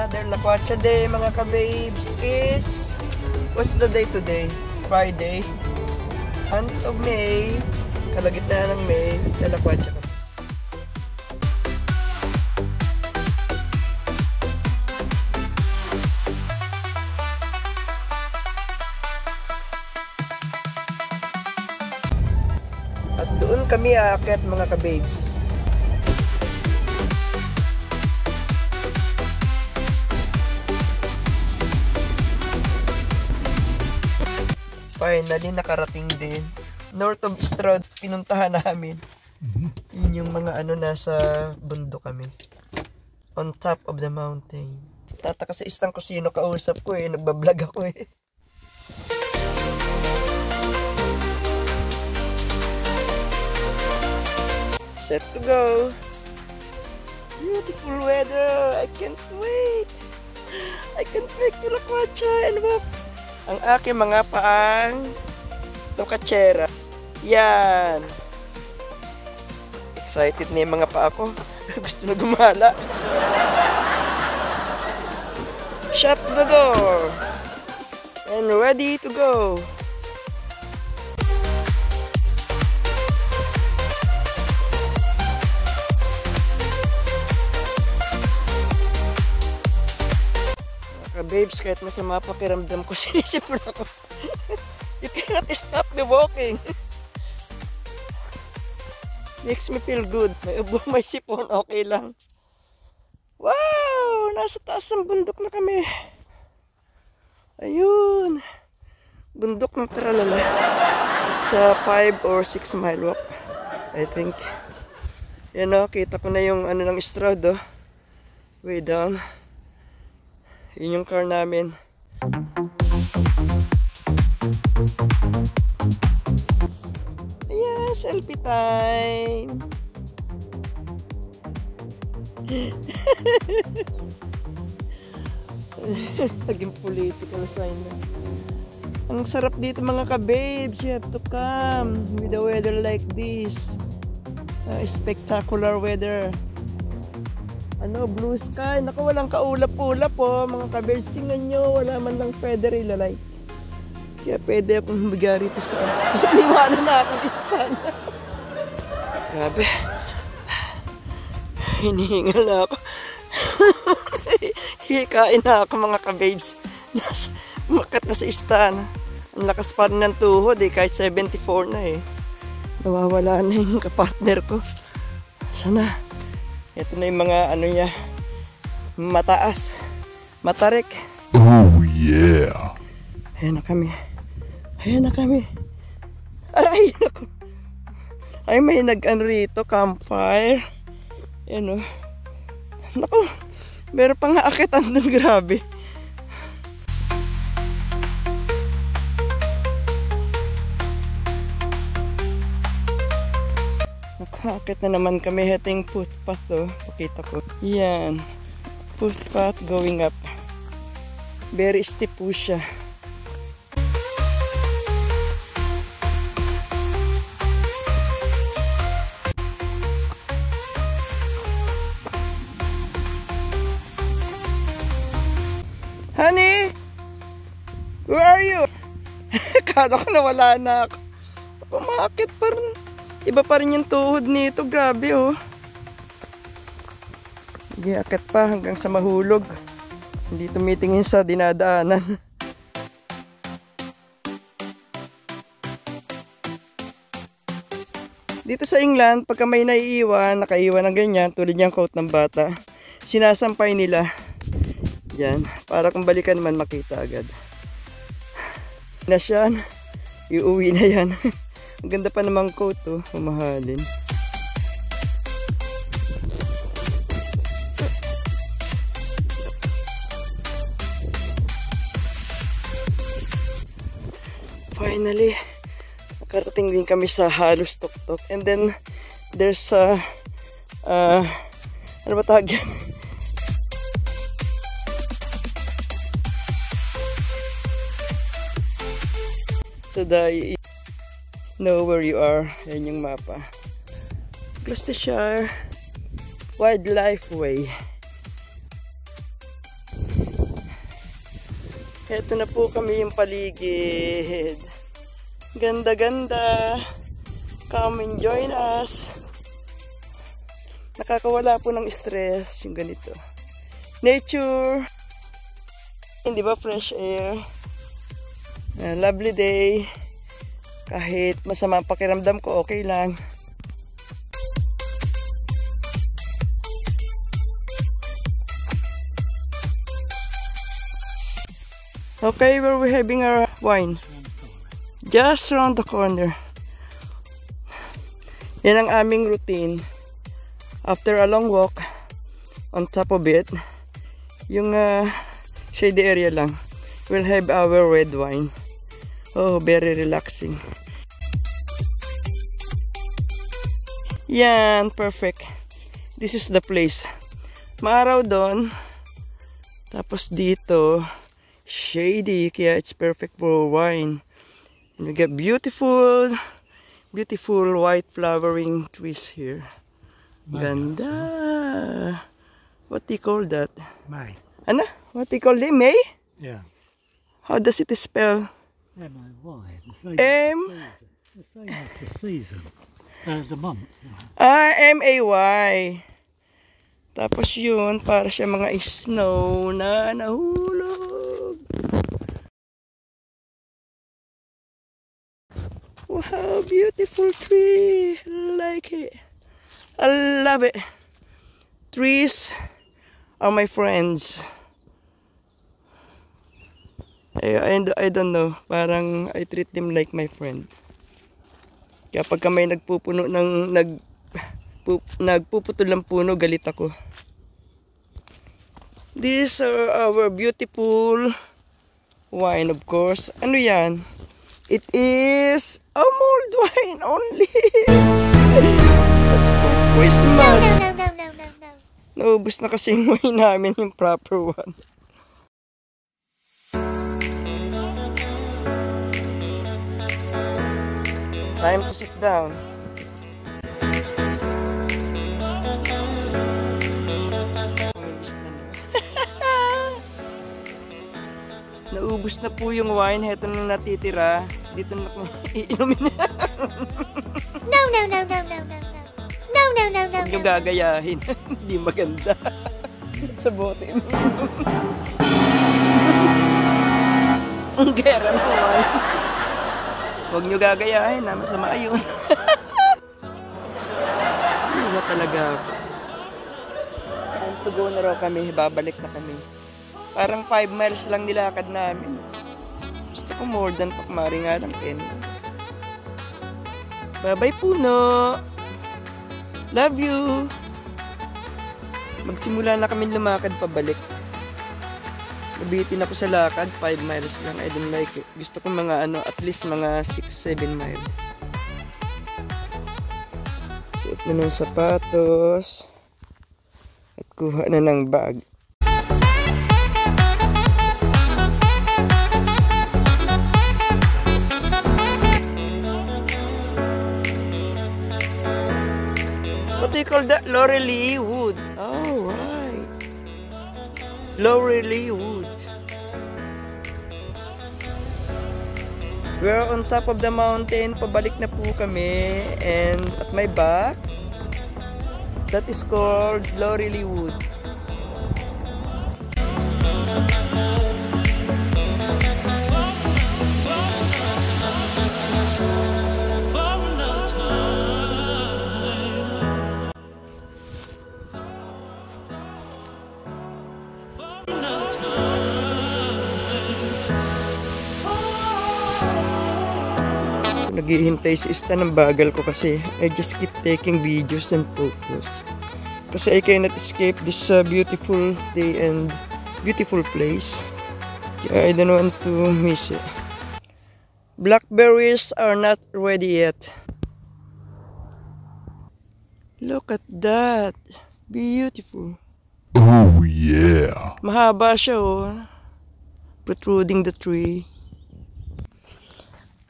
Another Lakwatsa Day mga ka-babes. What's the day today? Friday. Month of May. Kalagitnaan ng May. Lakwatsa ka. At doon kami aakyat mga ka-babes. Finally, nakarating din. North of Stroud, pinuntahan namin. Yun yung mga nasa bundok kami. On top of the mountain. Tataka sa isang kusino kausap ko nagbablog ako Set to go. Beautiful weather. I can't wait. I can't wait to Lakwatsa and walk. Ang aking mga paang lokatsera. Yan. Excited na yung mga paa ko. Gusto na gumala. Shut the door. And ready to go. Babes, kahit masama pakiramdam ko, sinisipon ako. You cannot stop me walking. Makes me feel good. May ubo, may sipon, okay lang. Wow! Nasa taas ng bundok na kami. Ayun. Bundok ng Tralala. It's a 5 or 6 mile walk, I think. Yan kita ko na yung ng Stroud way down. Yun yung car namin. Ayan, selfie time. Naging political sign na. Ang sarap dito mga ka-babes. You have to come with a weather like this. Spectacular weather. Blue sky. Naku, walang kaulap-ulap mga ka-babes. Tingnan nyo, wala man lang feather light. Kaya pwede akong humiga rito sa liwanan na akong istan. Grabe. Hinihingal na ako. Hikain na ako mga ka-babes. Umakat na sa istan. Ang lakas pa rin ng tuhod kahit 74 na Nawawala na yung kapartner ko. Sana. Ito na yung mga niya. Mataas. Matarik. Oh yeah. Ayan na kami. Ayan na kami. Ay, naku. Ay, may rito. Campfire. Ayan Naku. Meron pang aakitan doon. Grabe. Nakakit na naman kami. Ito yung footpath Pakita ko. Yan. Footpath going up. Very steep po siya. Honey! Where are you? Kala ko nawala na ako. Pumakit pa rin. Iba pa rin yung tuhod nito. Grabe Giakit pa hanggang sa mahulog. Hindi tumitingin sa dinadaanan. Dito sa England, pagka may naiiwan, nakaiwan ng ganyan, tulad yung coat ng bata, sinasampay nila. Yan, para kung balikan man makita agad. Na siya, iuwi na yan. Ang ganda pa namang coat mamahalin. Finally, nakarating din kami sa halos tuktok. And then, there's ano ba tawag yan? So you know where you are. Yan yung mapa. Gloucestershire Wildlife Way. Heto na po kami yung paligid. Ganda-ganda. Come and join us. Nakakawala po ng stress yung ganito. Nature. Hindi ba fresh air? Lovely day. Kahit masama ang pakiramdam ko, okay lang. Okay, where we having our wine? Just around the corner. Yan ang aming routine. After a long walk, on top of it, yung shady area lang, we'll have our red wine. Oh, very relaxing. Yan, perfect. This is the place. Maaraw doon. Tapos dito, shady, kaya it's perfect for wine. And we got beautiful white flowering trees here. Ganda. What do you call that? May. Ano? What do you call it? May? Yeah. How does it spell? M-A-Y. M. The same as the season. The month. M-A-Y. Tapos yun, para siya mga snow na nahulog. Wow, beautiful tree. I like it. I love it. Trees are my friends. I don't know. Parang I treat them like my friend. Kaya pagka may nagpuputol ng puno, galit ako. These are our beautiful wine, of course. Ano yan? It is a mulled wine only. That's for Christmas. No. Naubos na kasi yung wine namin, yung proper one. Time to sit down. Naubos na po yung wine. Heto na natitira. Dito na po iinumin na. No. Huwag nyo gagayahin. Hindi maganda. Sa bote. Ang gera na wine. Huwag nyo gagayahin na. Masama yun. Hindi na talaga ako. Time to go na raw kami. Babalik na kami. Parang 5 miles lang nilakad namin. Gusto ko more than pakmari nga lang 10 miles. Bye-bye puno! Love you! Magsimula na kami lumakad pabalik. Nabitin ako sa lakad, 5 miles lang. I don't like it. Gusto ko mga at least mga 6-7 miles. Suot na ng sapatos. At kuha na ng bag. What do you call that? Laurel wood. Oh, right. Laurel wood. We're on top of the mountain. Pabalik na po kami. And at my back, that is called Laurel wood. Naghihintay si Ista ng bagal ko kasi I just keep taking videos and photos kasi I cannot escape this beautiful day and beautiful place. Kaya I don't want to miss it. Blackberries are not ready yet. Look at that. Beautiful. Oh yeah. Mahaba siya oh. Protruding the tree.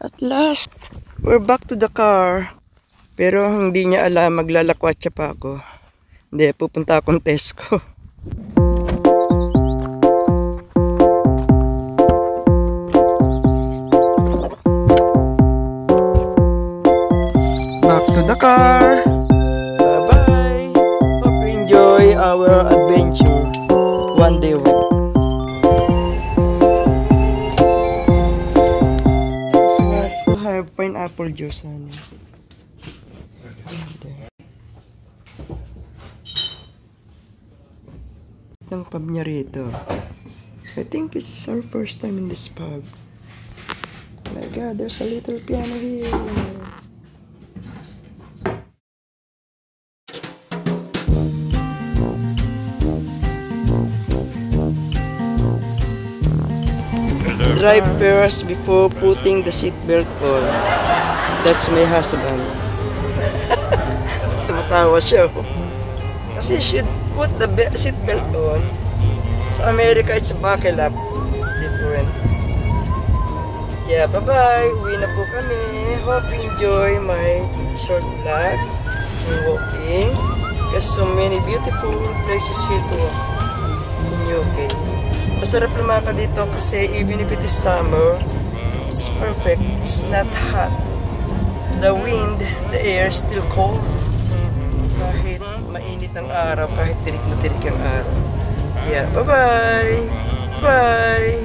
At last, we're back to the car. Pero hindi niya alam, maglalakwatsa pa ako. Hindi, pupunta akong Tesco. the car. Bye-bye. Hope you enjoy our adventure. One day walk. So, I have pineapple juice, honey. Ng pub niya rito. I think it's our first time in this pub. Oh my god, there's a little piano here. Drive first before putting the seatbelt on. That's my husband. Tumatawa siya. Kasi should put the seatbelt on. Sa America, it's buckle up. It's different. Yeah, bye-bye. Uwi na po kami. Hope you enjoy my short vlog and walking. There's so many beautiful places here to walk in UK. Masarap lumaka dito kasi even if it is summer, it's perfect. It's not hot. The wind, the air is still cold. Kahit mainit ang araw, kahit tirik na tirik ang araw. Yeah, bye-bye! Bye!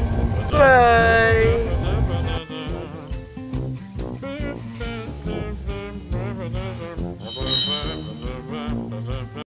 Bye!